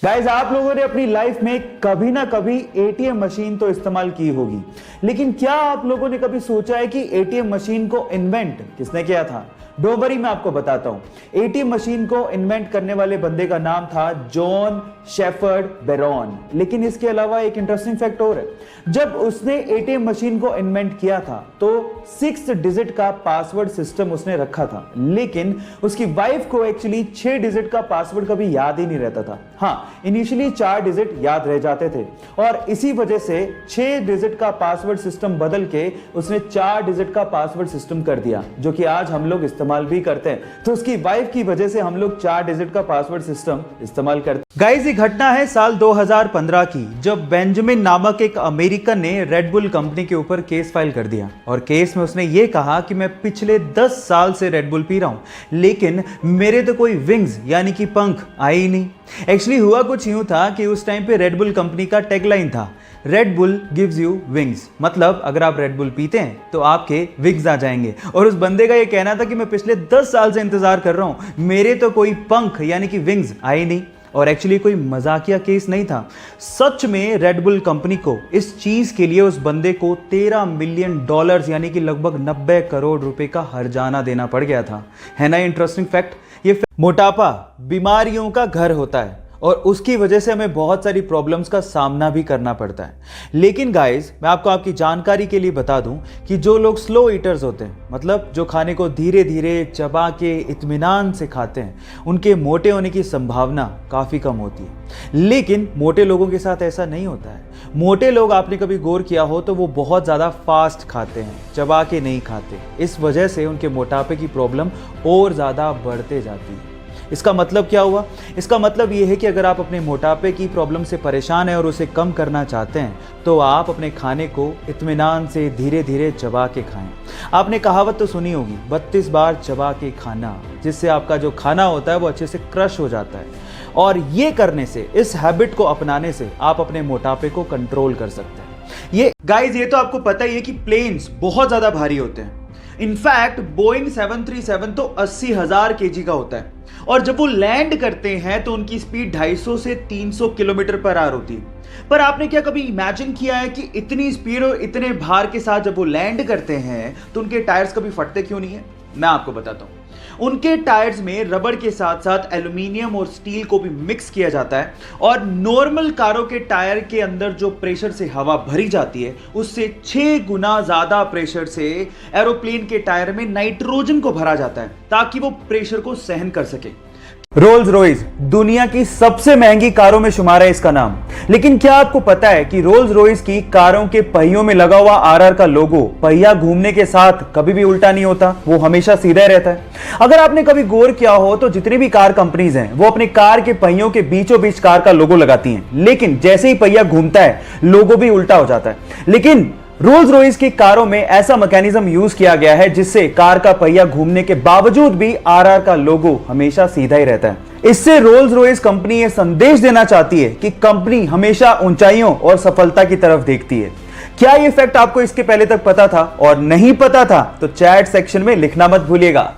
Guys, आप लोगों ने अपनी लाइफ में कभी ना कभी एटीएम मशीन तो इस्तेमाल की होगी, लेकिन क्या आप लोगों ने कभी सोचा है कि एटीएम मशीन को इन्वेंट किसने किया था? डोंट वरी, मैं आपको बताता हूं। एटीएम मशीन को इन्वेंट करने वाले बंदे का नाम था जॉन शेफर्ड बैरॉन। लेकिन इसके अलावा एक इंटरेस्टिंग फैक्ट और है। जब उसने एटीएम मशीन को इन्वेंट किया था तो 6 डिजिट का पासवर्ड सिस्टम उसने रखा था, लेकिन उसकी वाइफ को एक्चुअली 6 डिजिट का पासवर्ड कभी याद ही नहीं रहता था। हाँ, इनिशियली 4 डिजिट याद रह जाते थे और इसी वजह से 6 डिजिट का पासवर्ड सिस्टम बदल के उसने 4 डिजिट का पासवर्ड सिस्टम कर दिया, जो कि आज हम लोग इस्तेमाल भी करते हैं। तो उसकी वाइफ की वजह से हम लोग 4 डिजिट का पासवर्ड सिस्टम इस्तेमाल करते हैं। गाइस, ये घटना है साल 2015 की, जब बेंजामिन नामक एक अमेरिकन ने रेड बुल कंपनी के ऊपर केस फाइल कर दिया और केस में उसने ये कहा कि मैं पिछले 10 साल से रेड बुल पी रहा हूं, लेकिन मेरे तो कोई विंग्स यानी कि पंख आए ही नहीं। एक्चुअली हुआ कुछ यूं था कि उस टाइम पे रेड बुल कंपनी का टैगलाइन था, red bull gives you wings, मतलब अगर आप रेड बुल पीते हैं तो आपके विंग्स आ जाएंगे। और उस बंदे का ये कहना था कि मैं पिछले 10 साल से इंतजार कर रहा हूं, मेरे तो कोई पंख यानी कि विंग्स आए नहीं। और एक्चुअली कोई मजाकिया केस नहीं था, सच में रेड बुल कंपनी को इस चीज के लिए उस बंदे को $13 मिलियन यानी कि लगभग 90 करोड़ रुपए का हर्जाना देना पड़ गया था। है ना इंटरेस्टिंग फैक्ट? ये मोटापा बीमारियों का घर होता है और उसकी वजह से हमें बहुत सारी प्रॉब्लम्स का सामना भी करना पड़ता है। लेकिन गाइस, मैं आपकी जानकारी के लिए बता दूं कि जो लोग स्लो ईटर्स होते हैं, मतलब जो खाने को धीरे धीरे चबा के इत्मीनान से खाते हैं, उनके मोटे होने की संभावना काफ़ी कम होती है। लेकिन मोटे लोगों के साथ ऐसा नहीं होता है। मोटे लोग, आपने कभी गौर किया हो तो वो बहुत ज़्यादा फास्ट खाते हैं, चबा के नहीं खाते। इस वजह से उनके मोटापे की प्रॉब्लम और ज़्यादा बढ़ते जाती है। इसका मतलब क्या हुआ? इसका मतलब यह है कि अगर आप अपने मोटापे की प्रॉब्लम से परेशान हैं और उसे कम करना चाहते हैं तो आप अपने खाने को इत्मीनान से धीरे धीरे चबा के खाएं। आपने कहावत तो सुनी होगी, 32 बार चबा के खाना, जिससे आपका जो खाना होता है वो अच्छे से क्रश हो जाता है। और ये करने से, इस हैबिट को अपनाने से आप अपने मोटापे को कंट्रोल कर सकते हैं। ये गाइस, ये तो आपको पता ही है कि प्लेन्स बहुत ज़्यादा भारी होते हैं। इनफैक्ट बोइंग 737 तो 80,000 केजी का होता है और जब वो लैंड करते हैं तो उनकी स्पीड 250 से 300 किलोमीटर पर आवर होती है। पर आपने क्या कभी इमेजिन किया है कि इतनी स्पीड और इतने भार के साथ जब वो लैंड करते हैं तो उनके टायर्स कभी फटते क्यों नहीं है? मैं आपको बताता हूं। उनके टायर्स में रबड़ के साथ साथ एल्यूमिनियम और स्टील को भी मिक्स किया जाता है और नॉर्मल कारों के टायर के अंदर जो प्रेशर से हवा भरी जाती है उससे 6 गुना ज्यादा प्रेशर से एरोप्लेन के टायर में नाइट्रोजन को भरा जाता है ताकि वो प्रेशर को सहन कर सके। रोल्स रॉयस दुनिया की सबसे महंगी कारों में शुमार है इसका नाम। लेकिन क्या आपको पता है कि रोल्स रॉयस की कारों के पहियों में लगा हुआ आरआर का लोगो पहिया घूमने के साथ कभी भी उल्टा नहीं होता, वो हमेशा सीधा ही रहता है। अगर आपने कभी गौर किया हो तो जितनी भी कार कंपनीज हैं वो अपने कार के पहियों के बीचों बीच कार का लोगो लगाती हैं, लेकिन जैसे ही पहिया घूमता है लोगो भी उल्टा हो जाता है। लेकिन रोल्स रॉयस की कारों में ऐसा मैकेनिज्म यूज किया गया है जिससे कार का पहिया घूमने के बावजूद भी आरआर का लोगो हमेशा सीधा ही रहता है। इससे रोल्स रॉयस कंपनी यह संदेश देना चाहती है कि कंपनी हमेशा ऊंचाइयों और सफलता की तरफ देखती है। क्या यह फैक्ट आपको इसके पहले तक पता था? और नहीं पता था तो चैट सेक्शन में लिखना मत भूलिएगा।